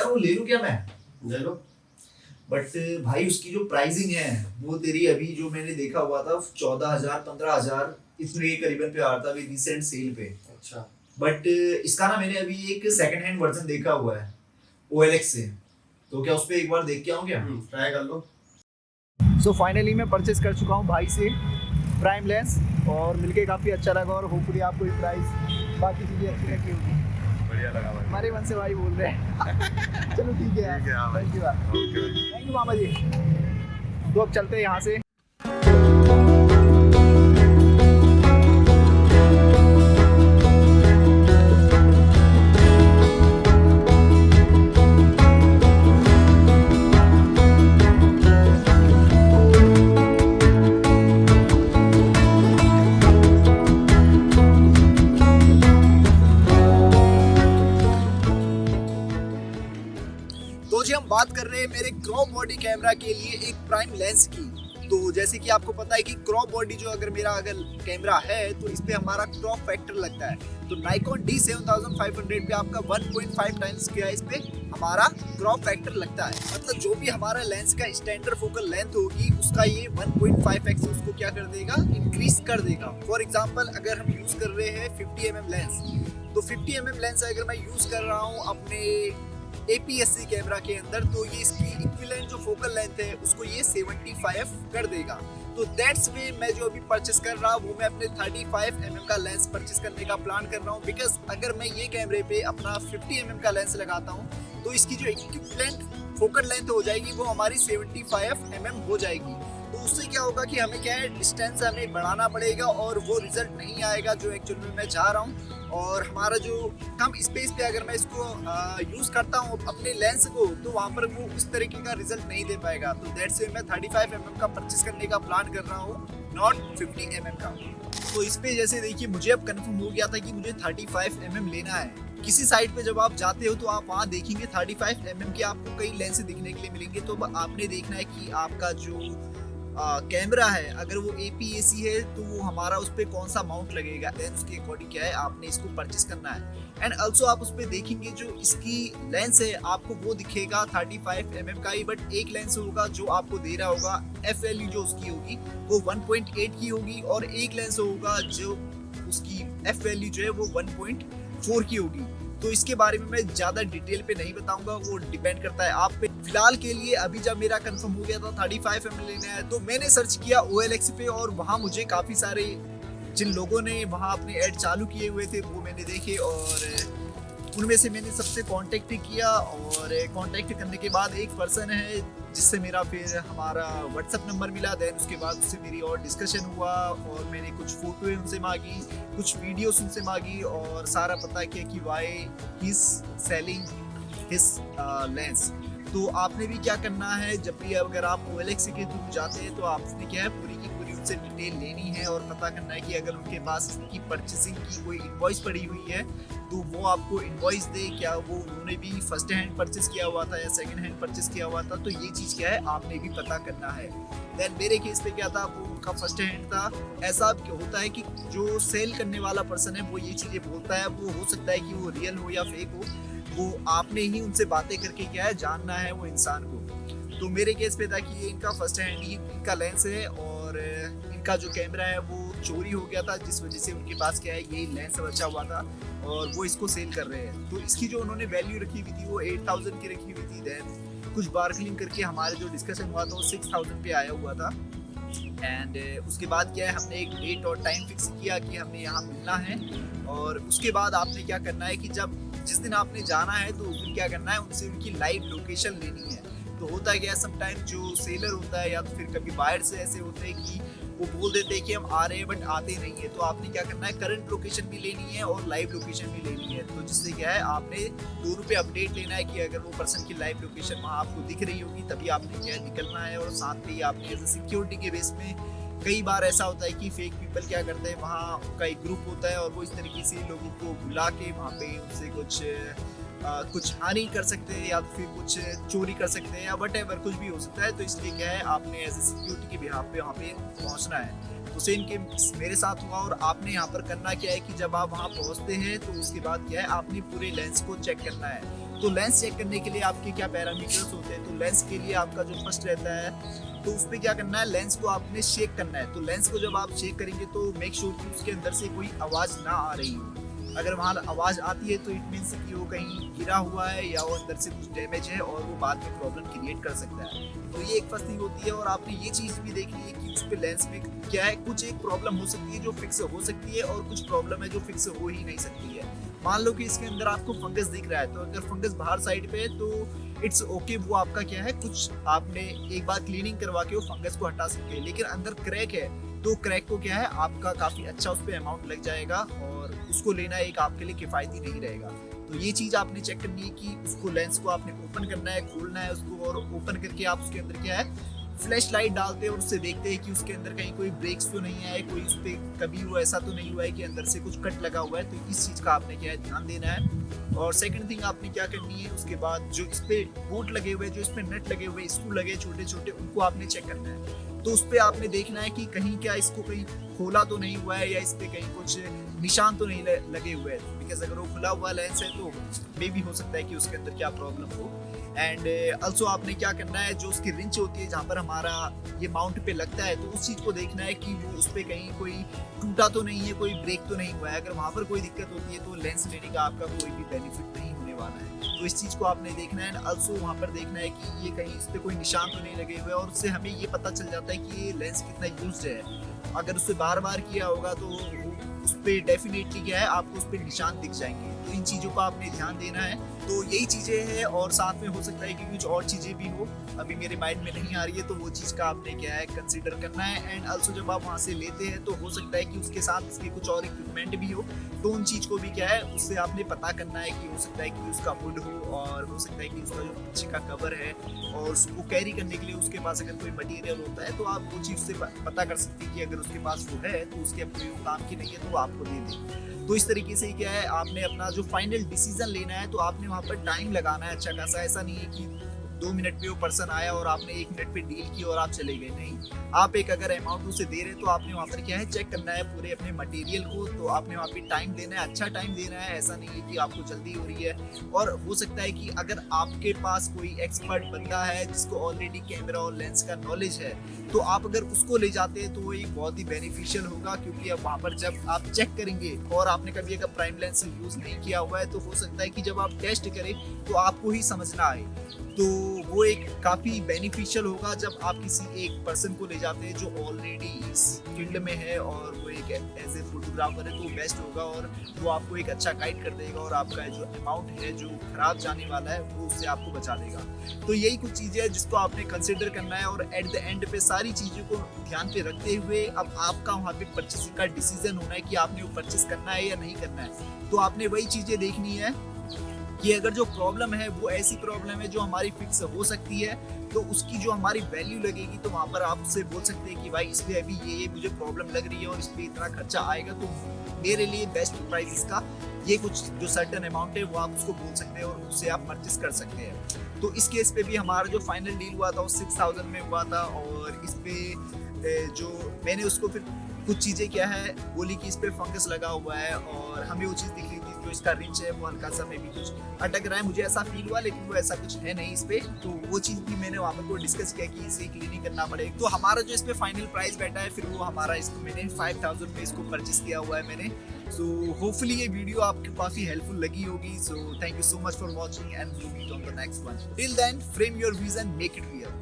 वो ले लूं क्या मैं? ले लो। बट भाई उसकी जो प्राइसिंग है वो तेरी अभी जो मैंने देखा हुआ था 14,000 15,000 इतने करीबन पे आ रहा था अभी रिसेंट सेल पे। अच्छा। बट इसका ना मैंने अभी एक सेकंड हैंड वर्जन देखा हुआ है OLX से, तो क्या उस पे एक बार देख के आऊं क्या? ट्राई कर लो। सो फाइनली मैं परचेस कर चुका हूँ भाई से प्राइम लेंस और मिलके काफ़ी अच्छा लगा और होपफुली आपको भी प्राइस बाकी चीज़ें अच्छी लगी होगी। बढ़िया लगा भाई। हमारे मन से भाई बोल रहे हैं चलो ठीक है, थैंक यू, थैंक यू मामा जी। तो अब चलते हैं यहाँ से। तो जी हम बात कर रहे हैं मेरे क्रॉप बॉडी कैमरा के लिए एक प्राइम लेंस की। तो जैसे कि आपको पता है कि क्रॉप बॉडी जो अगर कैमरा है तो इस पे हमारा क्रॉप फैक्टर लगता है। तो Nikon D7500 पे आपका 1.5 टाइम्स क्या इस पे हमारा क्रॉप फैक्टर लगता है। मतलब जो भी हमारा लेंस का स्टैंडर्ड फोकल लेंथ होगी उसका ये 1.5x उसको क्या कर देगा, इंक्रीज कर देगा। फॉर एग्जाम्पल अगर हम यूज कर रहे हैं 50 mm लेंस, तो 50 mm लेंस अगर मैं यूज कर रहा हूँ अपने APS-C कैमरा के अंदर, तो ये इसकी इक्विवेलेंट जो फोकल लेंथ है उसको ये 75 कर देगा। तो दैट्स वे मैं जो अभी परचेस कर रहा हूँ वो मैं अपने 35 mm का लेंस परचेस करने का प्लान कर रहा हूँ। बिकॉज अगर मैं ये कैमरे पे अपना 50 mm का लेंस लगाता हूँ तो इसकी जो इक्विवेलेंट फोकल लेंथ हो जाएगी वो हमारी 75 mm हो जाएगी। तो उससे क्या होगा कि हमें क्या है, डिस्टेंस हमें बढ़ाना पड़ेगा और वो रिजल्ट नहीं आएगा जो एक्चुअल में मैं चाह रहा हूँ। और हमारा जो कम स्पेस पे अगर मैं इसको यूज़ करता हूँ अपने लेंस को, तो वहाँ पर वो उस तरीके का रिजल्ट नहीं दे पाएगा। तो दैट्स वे मैं 35 mm का परचेस करने का प्लान कर रहा हूँ, नॉट 50 mm का। तो इस पे जैसे देखिए मुझे अब कंफर्म हो गया था कि मुझे 35 mm लेना है। किसी साइट पे जब आप जाते हो तो आप वहाँ देखेंगे 35 mm के आपको कई लेंस दिखने के लिए मिलेंगे। तो आपने देखना है कि आपका जो कैमरा है अगर वो APS-C है तो वो हमारा उस पर कौन सा माउंट लगेगा, देन उसके अकॉर्डिंग क्या है आपने इसको परचेस करना है। एंड ऑल्सो आप उस पर देखेंगे जो इसकी लेंस है आपको वो दिखेगा 35 mm का ही, बट एक लेंस होगा जो आपको दे रहा होगा f वैल्यू जो उसकी होगी वो 1.8 की होगी, और एक लेंस होगा जो उसकी f वैल्यू जो है वो 1.4 की होगी। तो इसके बारे में मैं ज़्यादा डिटेल पे नहीं बताऊंगा, वो डिपेंड करता है आप पे। फिलहाल के लिए अभी जब मेरा कंफर्म हो गया था 35 mm लेना है तो मैंने सर्च किया OLX पे, और वहाँ मुझे काफ़ी सारे जिन लोगों ने वहाँ अपने ऐड चालू किए हुए थे वो मैंने देखे, और उनमें से मैंने सबसे कांटेक्ट किया। और कांटेक्ट करने के बाद एक पर्सन है जिससे मेरा फिर हमारा WhatsApp नंबर मिला। देन उसके बाद उससे मेरी और डिस्कशन हुआ और मैंने कुछ फोटो उनसे मांगी, कुछ वीडियोस उनसे मांगी और सारा पता किया कि why he is selling his lens. तो आपने भी क्या करना है, जब भी अगर आप OLX के थ्रू जाते हैं तो आपने क्या है पूरी की पूरी उनसे डिटेल लेनी है और पता करना है कि अगर उनके पास इसकी परचेसिंग की कोई इनवॉइस पड़ी हुई है तो वो आपको इनवॉइस दे, क्या वो उन्होंने भी फर्स्ट हैंड परचेस किया हुआ था या सेकंड हैंड परचेस किया हुआ था। तो ये चीज़ क्या है आपने भी पता करना है। देन मेरे केस पे क्या था, वो उनका फर्स्ट हैंड था। ऐसा होता है कि जो सेल करने वाला पर्सन है वो ये चीज़ें बोलता है, वो हो सकता है कि वो रियल हो या फेक हो, वो आपने ही उनसे बातें करके क्या है जानना है वो इंसान को। तो मेरे केस पे था कि ये इनका फर्स्ट हैंड ही इनका लेंस है और इनका जो कैमरा है वो चोरी हो गया था, जिस वजह से उनके पास क्या है ये लेंस बचा हुआ था और वो इसको सेल कर रहे हैं। तो इसकी जो उन्होंने वैल्यू रखी हुई थी वो 8,000 की रखी हुई थी। देन कुछ बार्गेनिंग करके हमारे जो डिस्कशन हुआ था वो 6,000 पे आया हुआ था। एंड उसके बाद क्या है हमने एक डेट और टाइम फिक्स किया कि हमें यहाँ मिलना है। और उसके बाद आपने क्या करना है कि जिस दिन आपने जाना है तो उस दिन क्या करना है, उनसे उनकी लाइव लोकेशन लेनी है। तो होता है क्या, समटाइम जो सेलर होता है या तो फिर कभी बायर से ऐसे होते हैं कि वो बोल देते हैं कि हम आ रहे हैं बट आते नहीं है। तो आपने क्या करना है, करंट लोकेशन भी लेनी है और लाइव लोकेशन भी लेनी है। तो जिससे क्या है आपने दोनों पे अपडेट लेना है कि अगर वो पर्सन की लाइव लोकेशन वहाँ आपको दिख रही होगी तभी आपने क्या है निकलना है। और साथ में ही आपने एज ए सिक्योरिटी के बेस में, कई बार ऐसा होता है कि फेक पीपल क्या करते हैं, वहाँ का एक ग्रुप होता है और वो इस तरीके से लोगों को बुला के वहाँ पे उनसे कुछ हानि कर सकते हैं या फिर कुछ चोरी कर सकते हैं या वट कुछ भी हो सकता है। तो इसलिए क्या है आपने एज ए सिक्योरिटी के बिहाफ पे वहाँ पे पहुँचना है। तो सेम के मेरे साथ हुआ। और आपने यहाँ पर करना क्या है कि जब आप वहाँ पहुँचते हैं तो उसके बाद क्या है आपने पूरे लेंस को चेक करना है। तो लेंस चेक करने के लिए आपके क्या पैरामीटर्स होते हैं, तो लेंस के लिए आपका जो फर्स्ट रहता है, तो उस पर क्या करना है, लेंस को आपने शेक करना है। तो लेंस को जब आप शेक करेंगे तो मेक श्योर कि उसके अंदर से कोई आवाज़ ना आ रही हो। अगर वहाँ आवाज़ आती है तो इट मीन्स कि वो कहीं गिरा हुआ है या वो अंदर से कुछ डैमेज है और वो बाद में प्रॉब्लम क्रिएट कर सकता है। तो ये एक फर्स्ट थिंग होती है। और आपने ये चीज़ भी देखी है कि उस पे लेंस में क्या है, कुछ एक प्रॉब्लम हो सकती है जो फिक्स हो सकती है और कुछ प्रॉब्लम है जो फिक्स हो ही नहीं सकती है। मान लो कि इसके अंदर आपको फंगस दिख रहा है, तो अगर फंगस बाहर साइड पे है तो इट्स ओके, वो आपका क्या है, कुछ आपने एक बार क्लीनिंग करवा के वो फंगस को हटा सकते हैं। लेकिन अंदर क्रैक है तो क्रैक को क्या है, आपका काफ़ी अच्छा उस पर अमाउंट लग जाएगा और उसको लेना एक आपके लिए किफ़ायती नहीं रहेगा। तो ये चीज़ आपने चेक करनी है कि उसको लेंस को आपने ओपन करना है, खोलना है उसको, और ओपन करके आप उसके अंदर क्या है, फ्लैश लाइट डालते हैं और उससे देखते हैं कि उसके अंदर कहीं कोई ब्रेक्स तो नहीं है, कोई उस पर कभी वो ऐसा तो नहीं हुआ है कि अंदर से कुछ कट लगा हुआ है। तो इस चीज़ का आपने क्या है, ध्यान देना है। और सेकंड थिंग आपने क्या करनी है, उसके बाद जो इस पे बोल्ट लगे हुए, जो इस पे नट लगे हुए, स्क्रू लगे छोटे छोटे, उनको आपने चेक करना है। तो उस पे आपने देखना है कि कहीं क्या इसको कहीं खोला तो नहीं हुआ है या इस पे कहीं कुछ निशान तो नहीं लगे हुए हैं। बिकॉज अगर वो खुला हुआ लेंस है तो मे भी हो सकता है कि उसके अंदर क्या प्रॉब्लम हो। एंड ऑल्सो आपने क्या करना है, जो उसकी रिंच होती है जहाँ पर हमारा ये माउंट पे लगता है, तो उस चीज़ को देखना है कि वो उस पर कहीं कोई टूटा तो नहीं है, कोई ब्रेक तो नहीं हुआ है। अगर वहाँ पर कोई दिक्कत होती है तो लेंस लेने का आपका कोई भी बेनिफिट नहीं होने वाला है। तो इस चीज़ को आपने देखना है। एंड ऑल्सो वहाँ पर देखना है कि ये कहीं इस पर कोई निशान तो नहीं लगे हुए, और उससे हमें ये पता चल जाता है कि ये लेंस कितना यूज है। अगर उससे बार बार किया होगा तो उस पर डेफिनेटली क्या है, आपको उस पर निशान दिख जाएंगे। तो इन चीज़ों का आपने ध्यान देना है। तो यही चीज़ें हैं, और साथ में हो सकता है कि कुछ और चीज़ें भी हो, अभी मेरे माइंड में नहीं आ रही है, तो वो चीज़ का आपने क्या है, कंसीडर करना है। एंड ऑल्सो जब आप वहाँ से लेते हैं तो हो सकता है कि उसके साथ उसके कुछ और इक्विपमेंट भी हो, तो उन चीज़ को भी क्या है, उससे आपने पता करना है कि हो सकता है कि उसका हुड हो, और हो सकता है कि उसका जो पीछे का कवर है, और उसको कैरी करने के लिए उसके पास अगर कोई मटेरियल होता है तो आप वो चीज़ से पता कर सकते हैं कि अगर उसके पास वो है तो उसके अपने काम की नहीं है तो वो आपको दे दे। तो इस तरीके से क्या है, आपने अपना जो फाइनल डिसीजन लेना है, तो आपने वहाँ पर टाइम लगाना है अच्छा खासा। ऐसा नहीं है कि 2 मिनट पे वो पर्सन आया और आपने 1 मिनट पे डील की और आप चले गए, नहीं। आप एक अगर अमाउंट उसे दे रहे तो आपने वहाँ पर क्या है, चेक करना है पूरे अपने मटेरियल को, तो आपने वहाँ पे टाइम देना है, अच्छा टाइम देना है। ऐसा नहीं है कि आपको जल्दी हो रही है। और हो सकता है कि अगर आपके पास कोई एक्सपर्ट बंदा है जिसको ऑलरेडी कैमरा और लेंस का नॉलेज है, तो आप अगर उसको ले जाते हैं तो वो एक बहुत ही बेनिफिशियल होगा। क्योंकि अब वहाँ पर जब आप चेक करेंगे और आपने कभी अगर प्राइम लेंस यूज़ नहीं किया हुआ है, तो हो सकता है कि जब आप टेस्ट करें तो आपको ही समझ ना आए। तो वो एक काफ़ी बेनिफिशियल होगा जब आप किसी एक पर्सन को ले जाते हैं जो ऑलरेडी इस फील्ड में है और वो एक एज ए फोटोग्राफर है, तो बेस्ट होगा और वो आपको एक अच्छा गाइड कर देगा और आपका जो अमाउंट है जो खराब जाने वाला है वो उससे आपको बचा देगा। तो यही कुछ चीज़ें हैं जिसको आपने कंसिडर करना है। और एट द एंड पे सारी चीज़ों को ध्यान पे रखते हुए अब आपका वहाँ पे परचेसिंग का डिसीजन होना है कि आपने वो परचेस करना है या नहीं करना है। तो आपने वही चीज़ें देखनी है कि अगर जो प्रॉब्लम है वो ऐसी प्रॉब्लम है जो हमारी फिक्स हो सकती है, तो उसकी जो हमारी वैल्यू लगेगी, तो वहाँ पर आप उससे बोल सकते हैं कि भाई इस पे अभी ये मुझे प्रॉब्लम लग रही है और इस पे इतना खर्चा आएगा, तो मेरे लिए बेस्ट प्राइस इसका ये कुछ जो सर्टेन अमाउंट है वो आप उसको बोल सकते हैं और उससे आप परचेस कर सकते हैं। तो इस केस पे भी हमारा जो फाइनल डील हुआ था वो 6000 में हुआ था। और इस पे जो मैंने उसको फिर कुछ चीज़ें क्या है बोली कि इस पे फंगस लगा हुआ है और हमें वो चीज़ दिख रही थी, जो इसका रिंच है वो हल्का सा में भी कुछ अटक रहा है, मुझे ऐसा फील हुआ, लेकिन वो ऐसा कुछ है नहीं इस पे। तो वो चीज़ भी मैंने वहाँ पर डिस्कस किया कि इसे क्लीनिंग करना पड़ेगा। तो हमारा जो इस पे फाइनल प्राइस बैठा है फिर वो हमारा इसको मैंने 5000 में इसको परचेस किया हुआ है मैंने। सो होपफुली ये वीडियो आपको काफ़ी हेल्पफुल लगी होगी। So thank you so much for watching and meet on the next one. Till then frame your vision, make it real.